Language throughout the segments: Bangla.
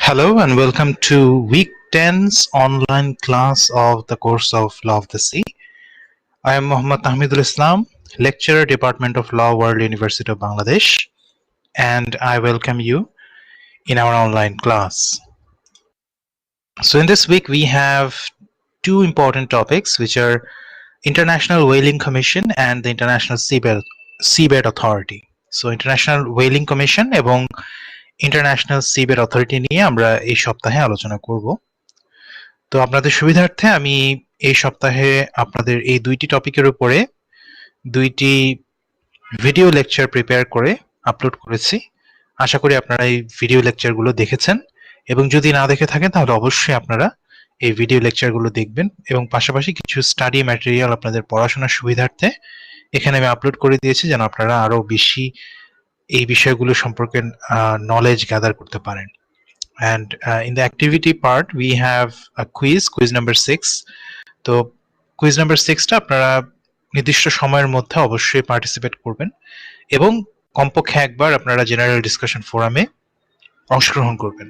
Hello and welcome to week 10's online class of the course of Law of the Sea. I am Muhammad Tahmidul Islam, lecturer, Department of Law, World University of Bangladesh, and I welcome you in our online class. So in this week we have two important topics, which are International Whaling Commission and the International Seabed Authority. So International Whaling Commission এবং ইন্টারন্যাশনাল সিবেড অথরিটি নিয়ে আমরা এই সপ্তাহে আলোচনা করব। তো আপনাদের সুবিধার্থে আমি এই সপ্তাহে আপনাদের এই দুইটি টপিকের উপরে দুইটি ভিডিও লেকচার প্রিপেয়ার করে আপলোড করেছি। আশা করি আপনারা এই ভিডিও লেকচারগুলো দেখেছেন, এবং যদি না দেখে থাকেন তাহলে অবশ্যই আপনারা এই ভিডিও লেকচারগুলো দেখবেন, এবং পাশাপাশি কিছু স্টাডি ম্যাটেরিয়াল আপনাদের পড়াশোনার সুবিধার্থে এখানে আমি আপলোড করে দিয়েছি, যেন আপনারা আরো বেশি এই বিষয়গুলো সম্পর্কে নলেজ গ্যাদার করতে পারেন। And in the activity part we have a quiz number 6. তো কুইজ নাম্বার 6টা আপনারা নির্দিষ্ট সময়ের মধ্যে অবশ্যই পার্টিসিপেট করবেন, এবং কমপক্ষে একবার আপনারা জেনারেল ডিসকাশন ফোরামে অংশগ্রহণ করবেন,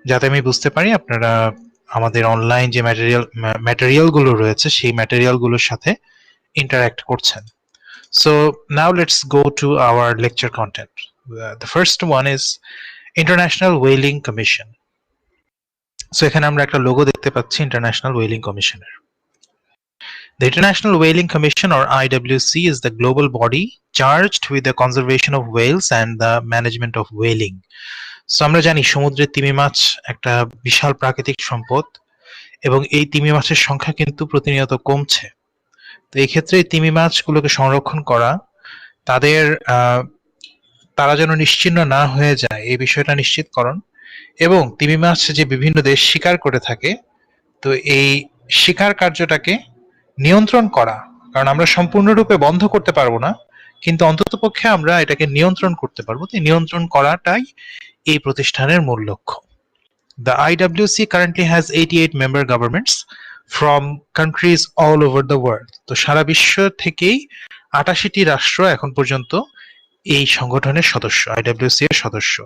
যাতে আমি বুঝতে পারি আপনারা আমাদের অনলাইন যে ম্যাটেরিয়ালগুলো রয়েছে সেই ম্যাটেরিয়ালগুলোর সাথে ইন্টারঅ্যাক্ট করছেন। So now let's go to our lecture content. The first one is International Whaling Commission. So এখানে আমরা একটা লোগো দেখতে পাচ্ছি International Whaling Commissioner. The International Whaling Commission, or IWC, is the global body charged with the conservation of whales and the management of whaling. So আমরা জানি সমুদ্রের তিমি মাছ একটা বিশাল প্রাকৃতিক সম্পদ, এবং এই তিমি মাছের সংখ্যা কিন্তু প্রতিনিয়ত কমছে। তো এই ক্ষেত্রে তিমি মাছগুলোকে সংরক্ষণ করা, তারা যেন নিশ্চিহ্ন না হয়ে যায় এই বিষয়টা নিশ্চিতকরণ, এবং তিমি মাছ যে বিভিন্ন দেশ শিকার করে থাকে, তো এই শিকার কার্যটাকে নিয়ন্ত্রণ করা। কারণ আমরা সম্পূর্ণরূপে বন্ধ করতে পারবো না, কিন্তু অন্ততপক্ষে আমরা এটাকে নিয়ন্ত্রণ করতে পারবো। তো নিয়ন্ত্রণ করাটাই এই প্রতিষ্ঠানের মূল লক্ষ্য। The IWC currently has 88 member governments from countries all over the world. তো সারা বিশ্ব থেকেই 88টি রাষ্ট্র এখন পর্যন্ত এই সংগঠনের সদস্য, IWC এর সদস্য।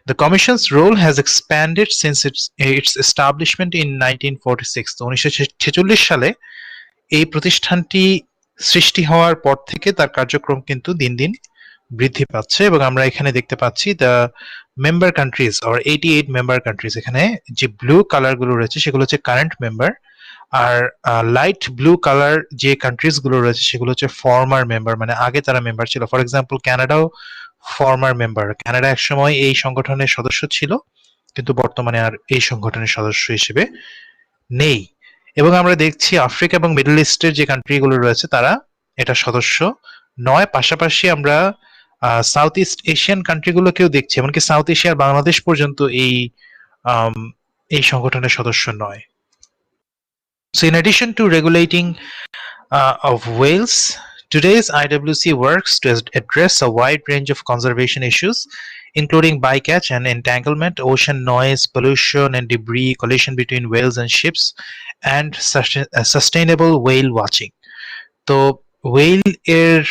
The Commission's role has expanded since its establishment in 1946. তো 1946 সালে এই প্রতিষ্ঠানটি সৃষ্টি হওয়ার পর থেকে তার কার্যক্রম কিন্তু দিন দিন বৃদ্ধি পাচ্ছে, এবং আমরা এখানে দেখতে পাচ্ছি the member countries or 88 member countries. এখানে যে ব্লু কালার গুলো রয়েছে সেগুলো হচ্ছে কারেন্ট মেম্বার, আর লাইট ব্লু কালার যে কান্ট্রিজ গুলো রয়েছে সেগুলো হচ্ছে ফর্মার মেম্বার, মানে আগে তারা মেম্বার ছিল। ফর এক্সাম্পল কানাডাও ফর্মার মেম্বার। কানাডা একসময় এই সংগঠনের সদস্য ছিল, কিন্তু বর্তমানে আর এই সংগঠনের সদস্য হিসেবে নেই। এবং আমরা দেখছি আফ্রিকা এবং মিডল ইস্টের যে কান্ট্রিগুলো রয়েছে তারা এটা সদস্য নয়। পাশাপাশি আমরা সাউথ ইস্ট এশিয়ান কান্ট্রিগুলোকেও দেখছি, এমনকি সাউথ এশিয়ার বাংলাদেশ পর্যন্ত এই সংগঠনের সদস্য নয়। So in addition to regulating of whales, today's IWC works to address a wide range of conservation issues, including bycatch and entanglement, ocean noise, pollution and debris, collision between whales and ships, and sustainable whale watching. তো whale এর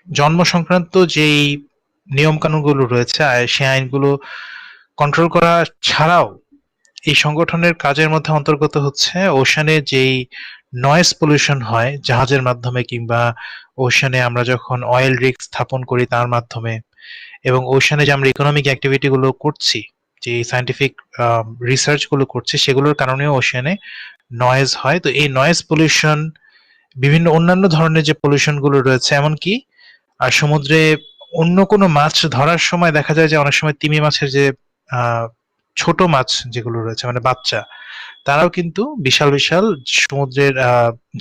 জন্ম সংক্রান্ত যেই নিয়ম কানুনগুলো রয়েছে সেই আইনগুলো কন্ট্রোল করা ছাড়াও এই সংগঠনের কাজের মধ্যে অন্তর্গত হচ্ছে ওশানে যেই নয়েজ পলিউশন হয় জাহাজের মাধ্যমে, কিংবা ওশানে আমরা যখন অয়েল রিগ স্থাপন করি তার মাধ্যমে, এবং ওশানে যে আমরা ইকোনমিক অ্যাক্টিভিটি গুলো করছি, যে সায়েন্টিফিক রিসার্চ গুলো করছি, সেগুলোর কারণেও ওশানে নয়েজ হয়। তো এই নয়েজ পলিউশন, বিভিন্ন অন্যান্য ধরনের যে পলিউশন গুলো রয়েছে, এমনকি আর সমুদ্রে অন্য কোনো মাছ ধরার সময় দেখা যায় যে অনেক সময় তিমি মাছের যে ছোট মাছ যেগুলো রয়েছে, মানে বাচ্চা, তারাও কিন্তু বিশাল বিশাল সমুদ্রের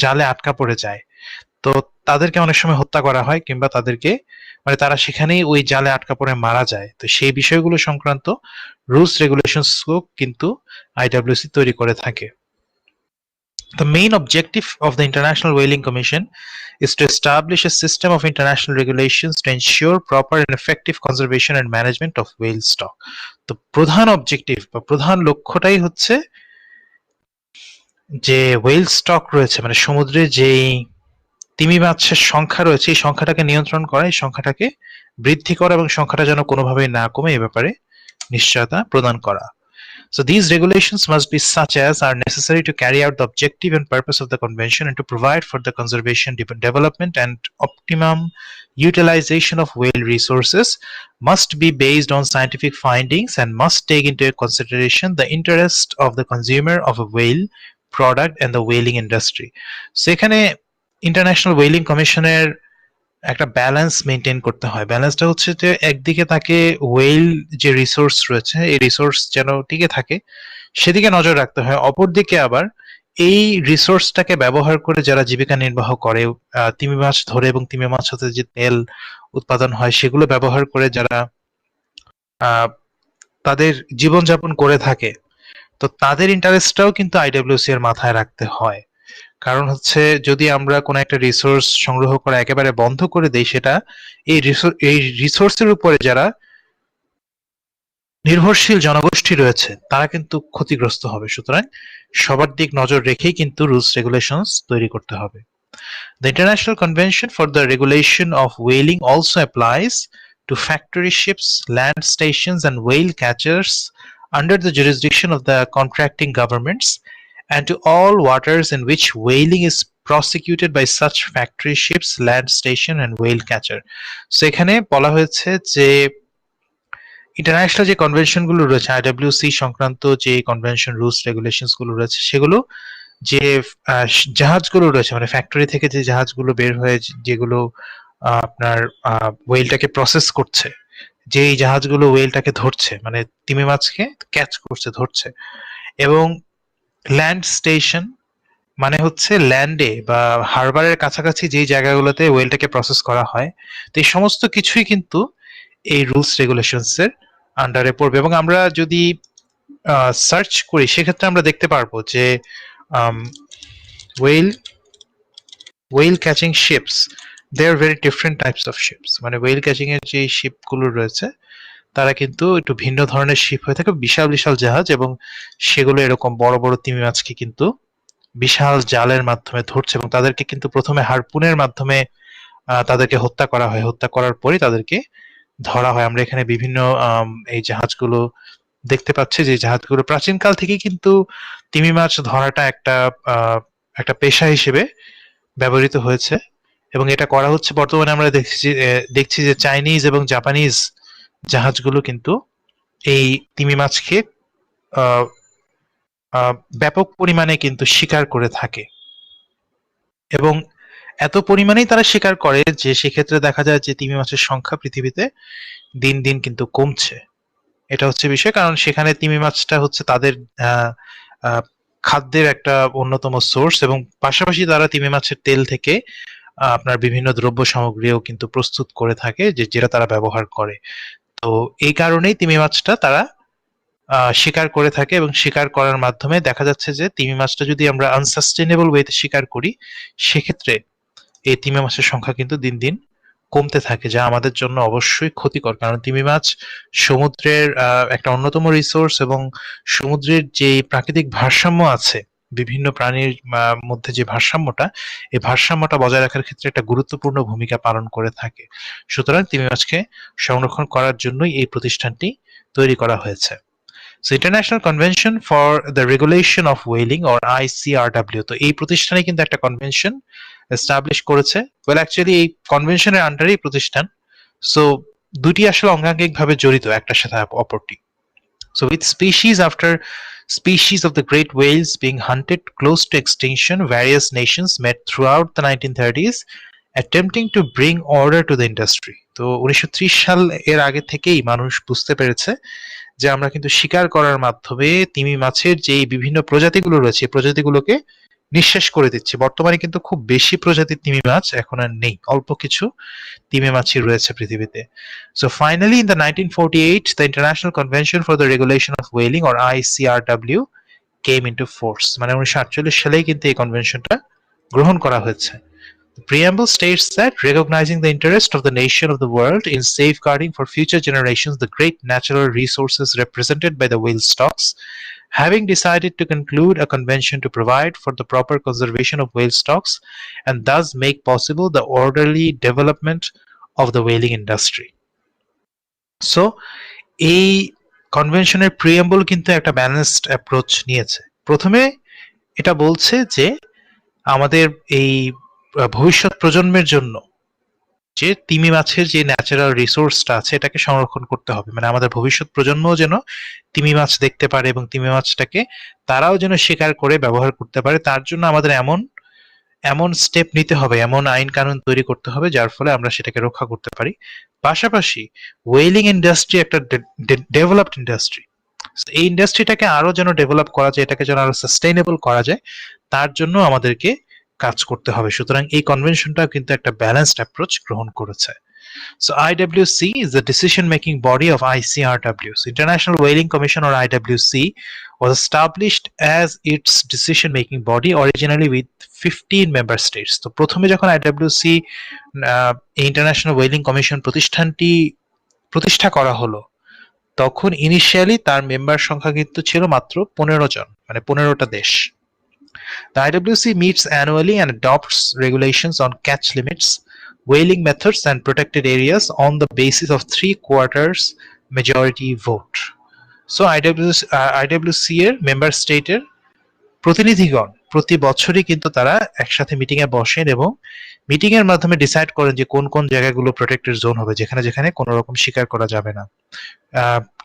জালে আটকা পড়ে যায়। তো তাদেরকে অনেক সময় হত্যা করা হয়, কিংবা তাদেরকে মানে তারা সেখানেই ওই জালে আটকা পড়ে মারা যায়। তো সেই বিষয়গুলো সংক্রান্ত রুলস রেগুলেশনস কিন্তু আইডব্লিউসি তৈরি করে থাকে। The main objective of the International Whaling Commission is to establish a system of international regulations to ensure proper and effective conservation and management of whale stock. তো প্রধান অবজেক্টিভ বা প্রধান লক্ষ্যটাই হচ্ছে যে whale stock রয়েছে, মানে সমুদ্রে যেই তিমি মাছের সংখ্যা রয়েছে এই সংখ্যাটাকে নিয়ন্ত্রণ করা, এই সংখ্যাটাকে বৃদ্ধি করা, এবং সংখ্যাটা যেন কোনোভাবেই না কমে এ ব্যাপারে নিশ্চয়তা প্রদান করা। So these regulations must be such as are necessary to carry out the objective and purpose of the convention and to provide for the conservation, development and optimum utilization of whale resources, must be based on scientific findings and must take into consideration the interest of the consumer of a whale product and the whaling industry. So এখানে ইন্টারন্যাশনাল ওয়েলিং কমিশনের একটা ব্যালেন্স মেনটেন করতে হয়। ব্যালেন্সটা হচ্ছে যে একদিকে তাকে ওয়েল যে রিসোর্স রয়েছে এই রিসোর্স যেন টিকে থাকে সেদিকে নজর রাখতে হয়, অপরদিকে আবার এই রিসোর্সটাকে ব্যবহার করে যারা জীবিকা নির্বাহ করে, তিমি মাছ ধরে এবং তিমি মাছ হতে যে তেল উৎপাদন হয় সেগুলো ব্যবহার করে যারা তাদের জীবনযাপন করে থাকে, তো তাদের ইন্টারেস্টটাও কিন্তু আইডব্লিউসি এর মাথায় রাখতে হয়। কারণ হচ্ছে যদি আমরা কোনো একটা রিসোর্স সংগ্রহ করা একেবারে বন্ধ করে দেই, সেটা এই রিসোর্সের উপরে যারা নির্ভরশীল জনগোষ্ঠী রয়েছে তারা কিন্তু ক্ষতিগ্রস্ত হবে। সুতরাং সবার দিক নজর রেখেই কিন্তু রুলস রেগুলেশনস তৈরি করতে হবে। The International Convention for the Regulation of Whaling also applies to factory ships, land stations, and whale catchers under the jurisdiction of the contracting governments, and to all waters in which whaling is prosecuted by such factory ships, land station, and whale catcher. So এখানে বলা হয়েছে যে ইন্টারন্যাশনাল যে কনভেনশন গুলো রয়েছে, আইডব্লিউসি সংক্রান্ত যে কনভেনশন রুলস রেগুলেশনস গুলো রয়েছে, সেগুলো যে জাহাজগুলো রয়েছে মানে ফ্যাক্টরি থেকে যে জাহাজগুলো বের হয়ে যেগুলো আপনার ওয়েলটাকে প্রসেস করছে, যেই জাহাজগুলো ওয়েলটাকে ধরছে মানে তিমি মাছকে ক্যাচ করছে ধরছে, এবং ল্যান্ড স্টেশন মানে হচ্ছে ল্যান্ডে বা হারবারের কাছাকাছি যেই জায়গাগুলোতে ওয়েলটাকে প্রসেস করা হয়, তো এই সমস্ত কিছুই কিন্তু এই রুলস রেগুলেশনস এর আন্ডারে পড়বে। এবং আমরা যদি সার্চ করি সেক্ষেত্রে আমরা দেখতে পারবো যে whale catching ships, they are very different types of ships, মানে whale catching এর যে শিপগুলো রয়েছে তারা কিন্তু একটু ভিন্ন ধরনের শিপ হয়ে থাকে, বিশাল বিশাল জাহাজ, এবং সেগুলো এরকম বড় বড় তিমি মাছকে কিন্তু বিশাল জালের মাধ্যমে ধরছে এবং তাদেরকে কিন্তু প্রথমে হারপুনের মাধ্যমে তাদেরকে হত্যা করা হয়, হত্যা করার পরে তাদেরকে ধরা হয়। আমরা এখানে বিভিন্ন এই জাহাজগুলো দেখতে পাচ্ছি, যে জাহাজগুলো প্রাচীনকাল থেকেই কিন্তু তিমি মাছ ধরাটা একটা পেশা হিসেবে ব্যবহৃত হয়েছে, এবং এটা করা হচ্ছে বর্তমানে আমরা দেখছি যে চাইনিজ এবং জাপানিজ জাহাজগুলো কিন্তু এই তিমি মাছকে ব্যাপক পরিমাণে কিন্তু শিকার করে থাকে, এবং এত পরিমাণেই তারা শিকার করে যে সেক্ষেত্রে দেখা যায় যে তিমি মাছের সংখ্যা পৃথিবীতে দিন দিন কিন্তু কমছে। এটা হচ্ছে বিষয়, কারণ সেখানে তিমি মাছটা হচ্ছে তাদের খাদ্যের একটা অন্যতম সোর্স, এবং পাশাপাশি তারা তিমি মাছের তেল থেকে আপনার বিভিন্ন দ্রব্য সামগ্রীও কিন্তু প্রস্তুত করে থাকে যেটা তারা ব্যবহার করে। তো এই কারণেই তিমি মাছটা তারা শিকার করে থাকে, এবং শিকার করার মাধ্যমে দেখা যাচ্ছে যে তিমি মাছটা যদি আমরা আনসাস্টেনেবল ওয়েতে শিকার করি সেক্ষেত্রে এই তিমি মাছের সংখ্যা কিন্তু দিন দিন কমতে থাকে, যা আমাদের জন্য অবশ্যই ক্ষতিকর। কারণ তিমি মাছ সমুদ্রের একটা অন্যতম রিসোর্স, এবং সমুদ্রের যে প্রাকৃতিক ভারসাম্য আছে বিভিন্ন প্রাণীর মধ্যে যে ভারসাম্যটা, এই ভারসাম্যটা বজায় রাখার ক্ষেত্রে একটা গুরুত্বপূর্ণ ভূমিকা পালন করে থাকে। সুতরাং তিমি মাছকে সংরক্ষণ করার জন্যই এই প্রতিষ্ঠানটি তৈরি করা হয়েছে। So International Convention for the Regulation of Whaling or ICRW, তো এই প্রতিষ্ঠানে কিন্তু একটা কনভেনশন এস্টাবলিশ করেছে। ওয়েল অ্যাকচুয়ালি এই কনভেনশনের আন্ডারেই প্রতিষ্ঠান, সো দুটি আসলে অঙ্গাঙ্গিকভাবে জড়িত একটার সাথে অপরটি। So with species of the great whales being hunted close to extinction, various nations met throughout the 1930s attempting to bring order to the industry. তো 1930 সাল এর আগে থেকেই মানুষ বুঝতে পেরেছে যে আমরা কিন্তু শিকার করার মাধ্যমে তিমি মাছের যে বিভিন্ন প্রজাতিগুলো রয়েছে প্রজাতিগুলোকে নিঃশেষ করে দিচ্ছি। বর্তমানে কিন্তু খুব বেশি প্রজাতির তিমি মাছ এখন আর নেই, অল্প কিছু তিমি মাছই রয়েছে পৃথিবীতে। So finally in the 1948 the International Convention for the Regulation of Whaling or ICRW came into force, মানে 1948 সালেই কিন্তু এই কনভেনশনটা গ্রহণ করা হয়েছে। The preamble states that recognizing the interest of the nation of the world in safeguarding for future generations the great natural resources represented by the whale stocks, having decided to conclude a convention to provide for the proper conservation of whale stocks and thus make possible the orderly development of the whaling industry. So, এই কনভেনশনের প্রিএম্বল কিন্তু একটা ব্যালেন্সড অ্যাপ্রোচ নিয়েছে। প্রথমে এটা বলছে যে আমাদের এই ভবিষ্যৎ প্রজন্মের জন্য যে তিমি মাছের যে ন্যাচারাল রিসোর্সটা আছে এটাকে সংরক্ষণ করতে হবে, মানে আমাদের ভবিষ্যৎ প্রজন্মও যেন তিমি মাছ দেখতে পারে এবং তিমি মাছটাকে তারাও যেন শিকার করে ব্যবহার করতে পারে। তার জন্য আমাদের এমন এমন স্টেপ নিতে হবে, এমন আইন কানুন তৈরি করতে হবে যার ফলে আমরা সেটাকে রক্ষা করতে পারি। পাশাপাশি ওয়েলিং ইন্ডাস্ট্রি একটা ডেভেলপড ইন্ডাস্ট্রি, এই ইন্ডাস্ট্রিটাকে আরো যেন ডেভেলপ করা যায়, এটাকে যেন আরো সাস্টেইনেবল করা যায়, তার জন্য আমাদেরকে কাজ করতে হবে। সুতরাং এই কনভেনশনটা কিন্তু একটা ব্যালেন্সড অ্যাপ্রোচ গ্রহণ করেছে। So IWC is the decision-making body of ICRWs. International Whaling Commission, or IWC, was established as its decision-making body originally with 15 member states. তো প্রথমে যখন IWC ইন্টারন্যাশনাল ওয়েলিং কমিশন প্রতিষ্ঠা করা হলো, তখন ইনিশিয়ালি তার মেম্বার সংখ্যা কিন্তু ছিল মাত্র 15 জন, মানে 15টা দেশ। The IWC meets annually and adopts regulations on catch limits, whaling methods and protected areas on the basis of 3/4 majority vote. So IWC এর মেম্বার স্টেটের প্রতিনিধিগণ প্রতি বছরই কিন্তু তারা একসাথে মিটিং এ বসেন এবং মিটিং এর মাধ্যমে ডিসাইড করেন যে কোন কোন জায়গাগুলো প্রোটেক্টেড জোন হবে, যেখানে যেখানে কোনো রকম শিকার করা যাবে না,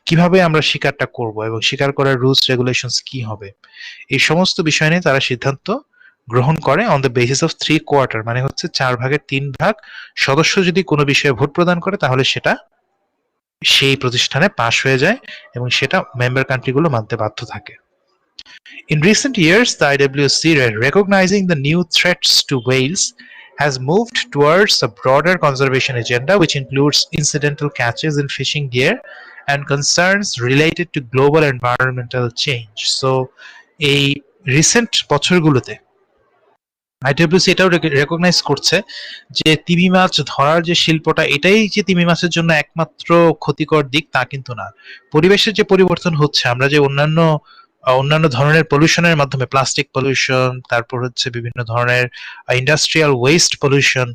কিভাবে আমরা শিকারটা করব এবং শিকার করার রুলস রেগুলেশনস কি হবে, এই সমস্ত বিষয় নিয়ে তারা সিদ্ধান্ত গ্রহণ করে অন দ্য বেসিস অফ 3/4, মানে হচ্ছে 4/3 সদস্য যদি কোনো বিষয়ে ভোট প্রদান করে তাহলে সেটা সেই প্রতিষ্ঠানে পাশ হয়ে যায় এবং সেটা মেম্বার কান্ট্রিগুলো মানতে বাধ্য থাকে। In recent years, the IWC, recognizing the new threats to whales, has moved towards a broader conservation agenda which includes incidental catches in fishing gear and concerns related to global environmental change. So, এই রিসেন্ট বছরগুলোতে আইডব্লিউসি এটাও রেকগনাইজ করছে যে তিমি মাছ ধরার যে শিল্পটা, এটাই যে তিমি মাছের জন্য একমাত্র ক্ষতিকর দিক তা কিন্তু না। পরিবেশের যে পরিবর্তন হচ্ছে, আমরা যে অন্যান্য ধরনের পলিউশনের মাধ্যমে, প্লাস্টিক পলিউশন, তারপর হচ্ছে বিভিন্ন ধরনের ইন্ডাস্ট্রিয়াল ওয়েস্ট পলিউশন,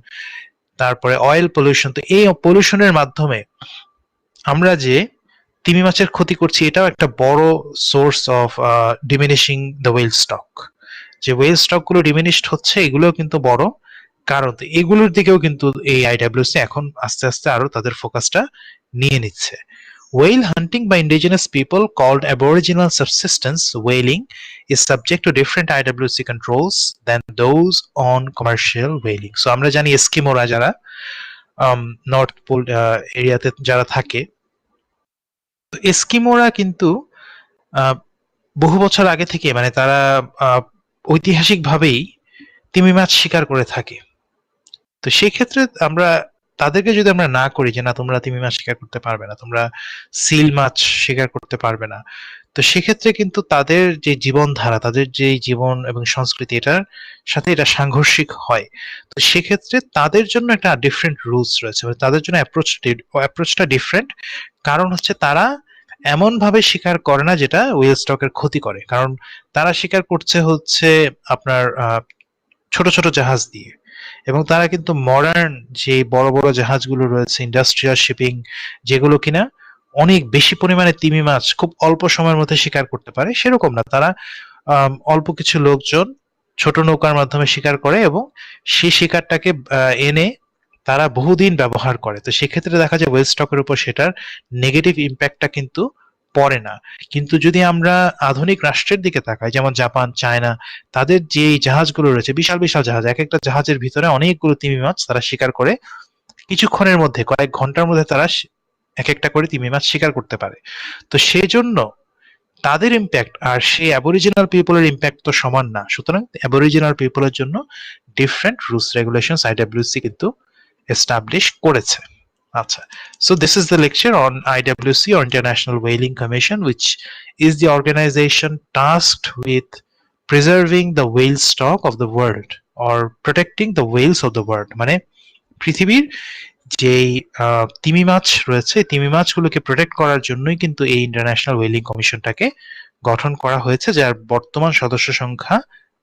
তারপরে অয়েল পলিউশন, তো এই পলিউশনের মাধ্যমে আমরা যে তিমি মাছের ক্ষতি করছি, এটাও একটা বড় source of diminishing the well stock. যে ওয়েল স্টক গুলো ডিমিনিশড হচ্ছে, এগুলোও কিন্তু বড় কারণ। এগুলোর দিকেও কিন্তু এই আইডব্লিউসি এখন আস্তে আস্তে আরো তাদের ফোকাসটা নিয়ে নিচ্ছে। Whale hunting by indigenous people, called aboriginal subsistence whaling, is subject to different IWC controls than those on commercial whaling. So আমরা জানি এস্কিমোরা যারা নর্থ পোল এরিয়াতে যারা থাকে, এস্কিমোরা কিন্তু বহু বছর আগে থেকে, মানে তারা ঐতিহাসিকভাবেই তিমি মাছ শিকার করে থাকে। তো সেই ক্ষেত্রে আমরা তাদেরকে যদি আমরা না করি যে না তোমরা তিমি মাছ শিকার করতে পারবে না, তোমরা সিল মাছ শিকার করতে পারবে না, তো সেক্ষেত্রে কিন্তু তাদের যে জীবনধারা, তাদের যে জীবন এবং সংস্কৃতি, এটার সাথে এটা সাংঘর্ষিক হয়। তো সেক্ষেত্রে তাদের জন্য একটা ডিফারেন্ট রুলস রয়েছে, তাদের জন্য অ্যাপ্রোচটা ডিফারেন্ট। কারণ হচ্ছে তারা এমন ভাবে শিকার করে না যেটা ওয়েল স্টকের ক্ষতি করে, কারণ তারা শিকার করছে হচ্ছে আপনার ছোট ছোট জাহাজ দিয়ে, এবং তারা কিন্তু মডার্ন যে বড় বড় জাহাজগুলো রয়েছে, ইন্ডাস্ট্রিয়াল শিপিং, যেগুলো কিনা অনেক বেশি পরিমাণে তিমি মাছ খুব অল্প সময়ের মধ্যে শিকার করতে পারে, সেরকম না। তারা অল্প কিছু লোকজন ছোট নৌকার মাধ্যমে শিকার করে এবং সেই শিকারটাকে এনে তারা বহুদিন ব্যবহার করে। তো সেক্ষেত্রে দেখা যায় ওয়েল স্টকের উপর সেটার নেগেটিভ ইম্প্যাক্টটা কিন্তু পড়ে না। কিন্তু যদি আমরা আধুনিক রাষ্ট্রের দিকে তাকাই, যেমন জাপান, চায়না, তাদের যে জাহাজগুলো রয়েছে, বিশাল বিশাল জাহাজ, এক একটা জাহাজের ভিতরে অনেকগুলো তিমি মাছ তারা শিকার করে, কিছুক্ষণের মধ্যে, কয়েক ঘন্টার মধ্যে তারা এক একটা করে তিমি মাছ শিকার করতে পারে। তো সেই জন্য তাদের ইম্প্যাক্ট আর সেই অ্যাবরিজিনাল পিপলের ইম্প্যাক্ট তো সমান না। সুতরাং অ্যাবরিজিনাল পিপলের জন্য ডিফারেন্ট রুলস রেগুলেশনস আইডব্লিউসি কিন্তু এস্টাবলিশ করেছে। আচ্ছা, so this is the lecture on IWC, or International Whaling Commission, which is the organization tasked with preserving the whale stock of the world or protecting the whales of the world. মানে পৃথিবীর যেই তিমি মাছ রয়েছে, তিমি মাছগুলোকে প্রোটেক্ট করার জন্যই কিন্তু এই ইন্টারন্যাশনাল ওয়েলিং কমিশনটাকে গঠন করা হয়েছে, যার বর্তমান সদস্য সংখ্যা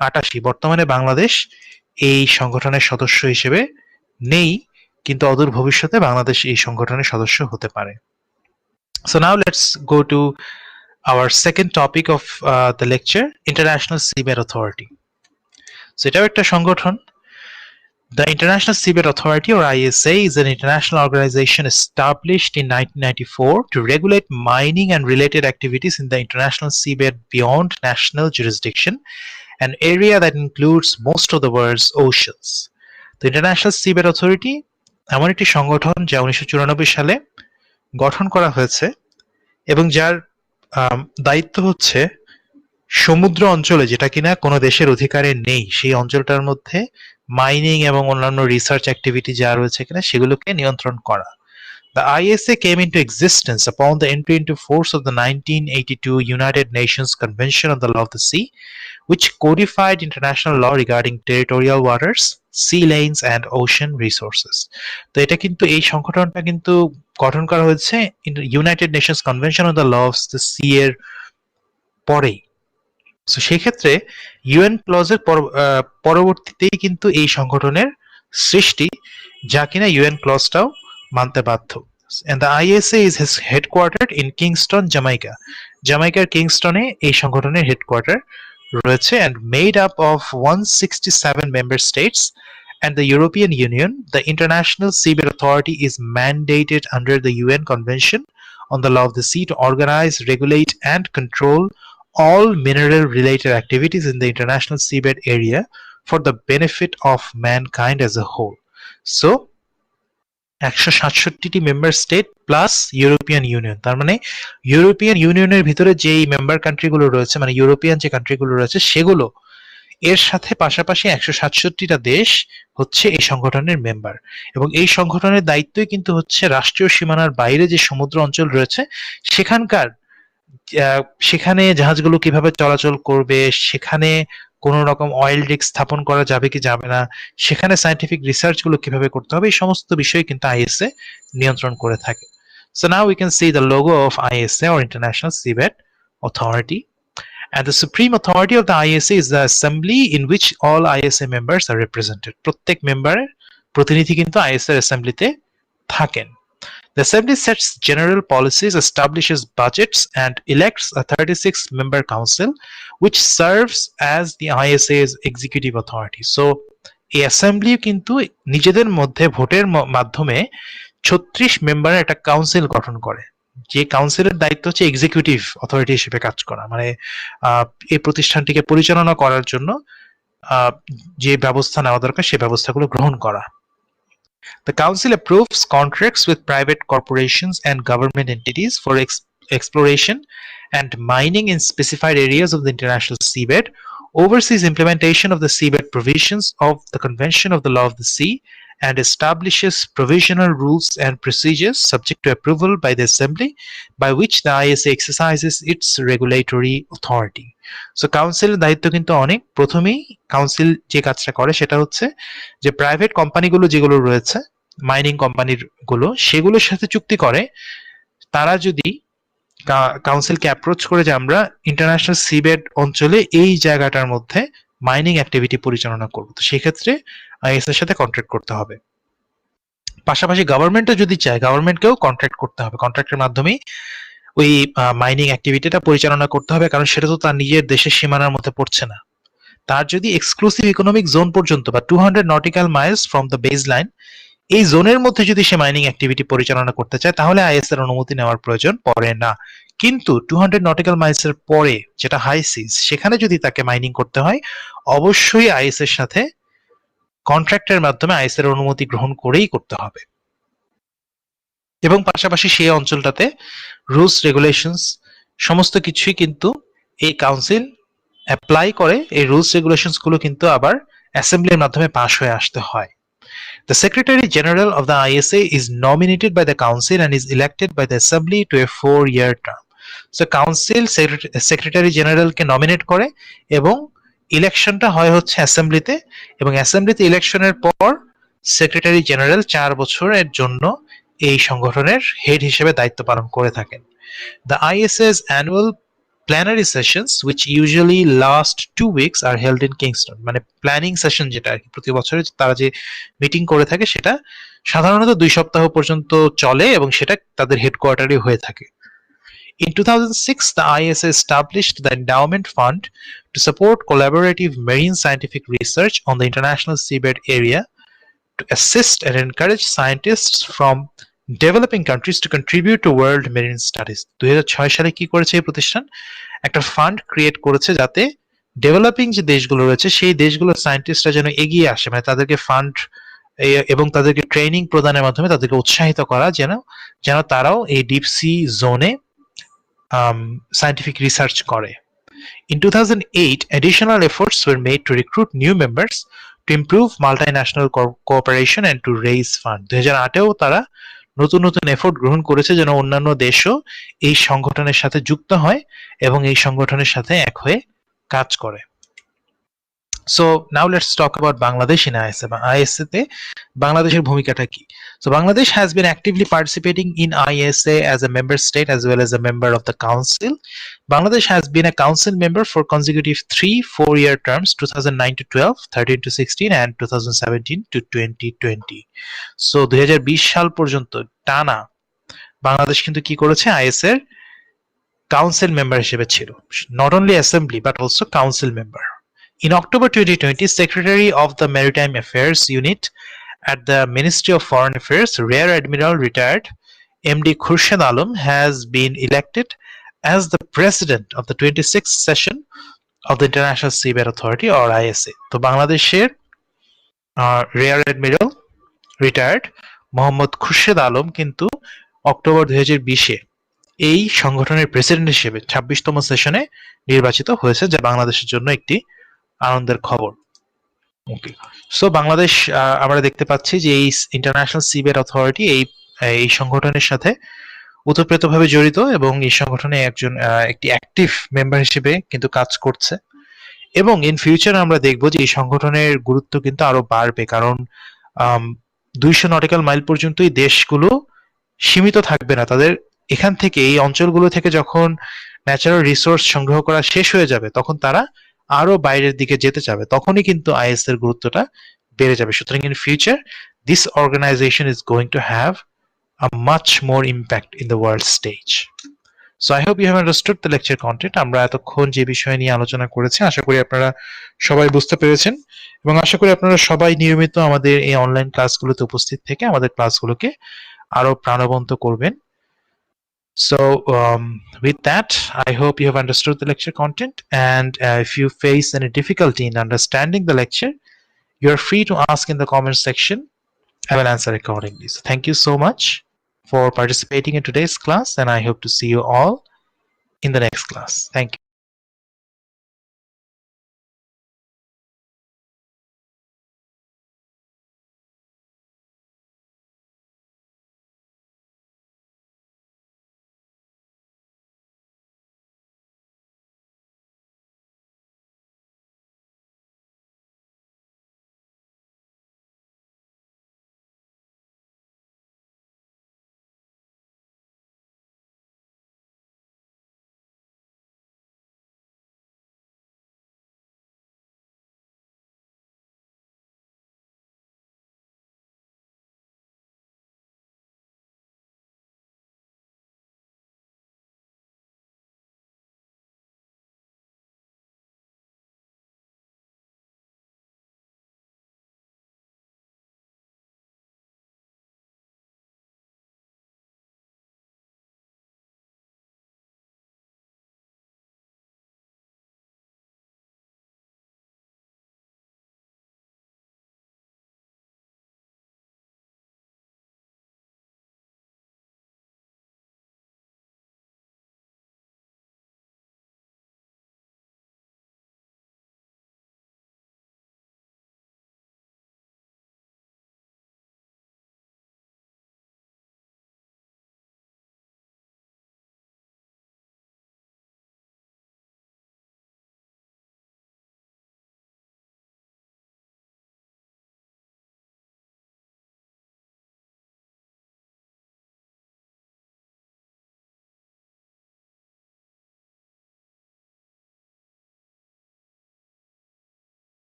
৮৮। বর্তমানে বাংলাদেশ এই সংগঠনের সদস্য হিসেবে নেই, কিন্তু অদূর ভবিষ্যতে বাংলাদেশ এই সংগঠনের সদস্য হতে পারে। So now let's go to our second topic of the lecture, International Seabed Authority. So এটাও একটা সংগঠন. The International Seabed Authority, or ISA, is an international organization established in 1994 to regulate mining and related activities in the international seabed beyond national jurisdiction, an area that includes most of the world's oceans. The International Seabed Authority এমন একটি সংগঠন যা 1994 সালে গঠন করা হয়েছে এবং যার দায়িত্ব হচ্ছে সমুদ্র অঞ্চলে, যেটা কিনা কোনো দেশের অধিকারে নেই, সেই অঞ্চলটার মধ্যে মাইনিং এবং অন্যান্য রিসার্চ অ্যাক্টিভিটি যা রয়েছে কিনা সেগুলোকে নিয়ন্ত্রণ করা. The ISA came into existence upon the entry into force of the 1982 United Nations Convention on the Law of the Sea, which codified international law regarding territorial waters, sea lanes and ocean resources. তো এটা কিন্তু, এই সংগঠনটা কিন্তু গঠন করা হয়েছে United Nations Convention on the law of the sea এর পরেই. সো সেই ক্ষেত্রে ইউএন ক্লজের পরবর্তীতেই কিন্তু এই সংগঠনের সৃষ্টি, যা কিনা ইউএন ক্লজটাও মানতে বাধ্য. And the ISA is headquartered in Kingston, Jamaica. জামাইকার কিংস্টনে এই সংগঠনের হেডকোয়ার্টার রয়েছে, and made up of 167 member states and the European Union. The International Seabed Authority is mandated under the UN Convention on the Law of the Sea to organize, regulate and control all mineral-related activities in the international seabed area for the benefit of mankind as a whole. So 167টি member state plus European Union, তার মানে ইউরোপিয়ান ইউনিয়নের ভিতরে যেই মেম্বার কান্ট্রিগুলো রয়েছে, মানে ইউরোপিয়ান যে কান্ট্রিগুলো রয়েছে সেগুলো, এর সাথে পাশাপাশি 167টা দেশ হচ্ছে এই সংগঠনের মেম্বার. এবং এই সংগঠনের দায়িত্বই কিন্তু হচ্ছে রাষ্ট্রীয় সীমানার বাইরে যে সমুদ্র অঞ্চল রয়েছে সেখানে জাহাজগুলো কিভাবে চলাচল করবে, সেখানে কোনো রকম অয়েল রিগ স্থাপন করা যাবে কি যাবে না, সেখানে সায়েন্টিফিক রিসার্চ গুলো কিভাবে করতে হবে, এই সমস্ত বিষয় কিন্তু আইএসএ নিয়ন্ত্রণ করে থাকে. So now we can see the logo of ISA, or International Seabed Authority. And the supreme authority of the ISA is the assembly in which all ISA members are represented. প্রত্যেক মেম্বারের প্রতিনিধি কিন্তু ISA এর অ্যাসেম্বলিতে থাকেন. The Assembly sets general policies, establishes budgets, and elects a 36-member council, which serves as the ISA's executive authority. So, এই অ্যাসেম্বলি কিন্তু নিজেদের মধ্যে ভোটের মাধ্যমে 36 মেম্বারের একটা কাউন্সিল গঠন করে, যে কাউন্সিলের দায়িত্ব হচ্ছে এক্সিকিউটিভ অথরিটি হিসেবে কাজ করা, মানে এই প্রতিষ্ঠানটিকে পরিচালনা করার জন্য যে ব্যবস্থা নেওয়া দরকার সেই ব্যবস্থাগুলো গ্রহণ করা. The Council approves contracts with private corporations and government entities for exploration and mining in specified areas of the international seabed, oversees implementation of the seabed provisions of the Convention of the Law of the Sea, and establishes provisional rules and procedures subject to approval by the Assembly, by which the ISA exercises its regulatory authority. So কাউন্সিলের দায়িত্ব কিন্তু অনেক. প্রথমেই কাউন্সিল যে কাজটা করে সেটা হচ্ছে যে প্রাইভেট কোম্পানিগুলো যেগুলো রয়েছে, মাইনিং কোম্পানিগুলো, সেগুলোর সাথে চুক্তি করে. তারা যদি কাউন্সিলকে অ্যাপ্রোচ করে যে আমরা ইন্টারন্যাশনাল সিবেড অঞ্চলে এই জায়গাটার মধ্যে মাইনিং অ্যাক্টিভিটি পরিচালনা করব, তো সেক্ষেত্রে আইএস এর সাথে কন্ট্রাক্ট করতে হবে. পাশাপাশি গভর্নমেন্টও যদি চায়, গভর্নমেন্টকেও কন্ট্রাক্ট করতে হবে, কন্ট্রাক্টের মাধ্যমেই ওই মাইনিং অ্যাক্টিভিটিটা পরিচালনা করতে হবে, কারণ সেটা তো তার নিজের দেশের সীমানার মধ্যে পড়ছে না. তার যদি এক্সক্লুসিভ ইকোনমিক জোন পর্যন্ত বা 200 nautical Miles from the base line, এই জোনের মধ্যে যদি সে মাইনিং অ্যাক্টিভিটি পরিচালনা করতে চায়, তাহলে আইএস এর অনুমতি নেওয়ার প্রয়োজন পড়ে না. কিন্তু 200 নটিক্যাল মাইলস এর পরে, যেটা হাই সিজ, সেখানে যদি তাকে মাইনিং করতে হয়, অবশ্যই আইএস এর সাথে কন্ট্রাক্টের মাধ্যমে আইএস এর অনুমতি গ্রহণ করেই করতে হবে. এবং পাশাপাশি সেই অঞ্চলটাতে রুলস রেগুলেশনস সমস্ত কিছুই কিন্তু এই কাউন্সিল অ্যাপ্লাই করে. এই রুলস রেগুলেশনস গুলো কিন্তু আবার অ্যাসেম্বলির মাধ্যমে পাস হয়ে আসতে হয়. The Secretary General of the ISA is nominated by the Council and is elected by the Assembly to a 4-year term. So Council Secretary General K nominate করে এবং ইলেকশনটা হয় হচ্ছে অ্যাসেম্বলিতে, এবং অ্যাসেম্বলিতে ইলেকশনের পর সেক্রেটারি জেনারেল 4 বছরের জন্য এই সংগঠনের হেড হিসেবে দায়িত্ব পালন করে থাকেন. The ISA's annual plenary sessions, which usually last 2 weeks, are held in Kingston. মানে প্ল্যানিং সেশন যেটা আর কি, প্রতি বছরে তারা যে মিটিং করে থাকে সেটা সাধারণত 2 সপ্তাহ পর্যন্ত চলে এবং সেটা তাদের হেডকোয়ার্টারে হয়ে থাকে. In 2006, the ISA established the Endowment Fund to support collaborative marine scientific research on the international seabed area, to assist and encourage scientists from developing countries to contribute to world marine studies. 2006 সালে কি করেছে এই প্রতিষ্ঠান? একটা ফান্ড ক্রিয়েট করেছে যাতে ডেভেলপিং যে দেশগুলো রয়েছে সেই দেশগুলোর সায়েন্টিস্টরা যেন এগিয়ে আসে, মানে তাদেরকে ফান্ড এবং তাদেরকে ট্রেনিং প্রদানের মাধ্যমে তাদেরকে উৎসাহিত করা যেন তারাও এই ডিপ সি জোনে scientific research করে. In 2008, additional efforts were made to recruit new members to improve multinational cooperation and to raise fund. 2008-এও তারা নতুন নতুন এফোর্ট গ্রহণ করেছে যেন অন্যান্য দেশও এই সংগঠনের সাথে যুক্ত হয় এবং এই সংগঠনের সাথে এক হয়ে কাজ করে. So now let's talk about Bangladesh in ISA. ISA তে বাংলাদেশের ভূমিকাটা কি? So Bangladesh has been actively participating in ISA as a member state as well as a member of the council. Bangladesh has been a council member for consecutive 3 4-year terms, 2009 to 12, 13 to 16 and 2017 to 2020. So 2020 সাল পর্যন্ত টানা বাংলাদেশ কিন্তু কি করেছে? ISA এর council member হিসেবে ছিল. Not only assembly but also council member. In October 2020, Secretary of the Maritime Affairs Unit at the Ministry of Foreign Affairs, Rear Admiral Retired MD Khurshid Alam has been elected as the President of the 26th session of the International Seabed Authority or ISA. তো বাংলাদেশের Rear Admiral Retired Mohammad Khurshed Alam কিন্তু অক্টোবর 2020-এ এই সংগঠনের প্রেসিডেন্ট হিসেবে 26তম সেশনে নির্বাচিত হয়েছে, যা বাংলাদেশের জন্য একটি আনন্দের খবর. ওকে, সো বাংলাদেশ আমরা দেখতে পাচ্ছি যে এই ইন্টারন্যাশনাল সিবেড অথরিটি এই সংগঠনের সাথে ওতপ্রোতভাবে জড়িত এবং এই সংগঠনে একটি অ্যাক্টিভ মেম্বার হিসেবে কিন্তু কাজ করছে এবং ইন ফিউচার আমরা দেখব যে এই সংগঠনের গুরুত্ব কিন্তু আরো বাড়বে, কারণ 200 নটিক্যাল মাইল পর্যন্তই দেশগুলো সীমিত থাকবে না. তাদের এখান থেকে এই অঞ্চলগুলো থেকে যখন ন্যাচারাল রিসোর্স সংগ্রহ করা শেষ হয়ে যাবে তখন তারা আরো বাইরের দিকে যেতে চাবে, তখনই কিন্তু আইএস এর গুরুত্বটা বেড়ে যাবে. সুতরাং in future this organization is going to have a much more impact in the world stage. So I hope you have understood the lecture content. আমরা এতক্ষণ যে বিষয় নিয়ে আলোচনা করেছি আশা করি আপনারা সবাই বুঝতে পেরেছেন এবং আশা করি আপনারা সবাই নিয়মিত আমাদের এই অনলাইন ক্লাসগুলোতে উপস্থিত থেকে আমাদের ক্লাসগুলোকে আরো প্রাণবন্ত করবেন. So with that, I hope you have understood the lecture content, and if you face any difficulty in understanding the lecture, you are free to ask in the comment section. I will answer accordingly. So thank you so much for participating in today's class, and I hope to see you all in the next class. Thank you.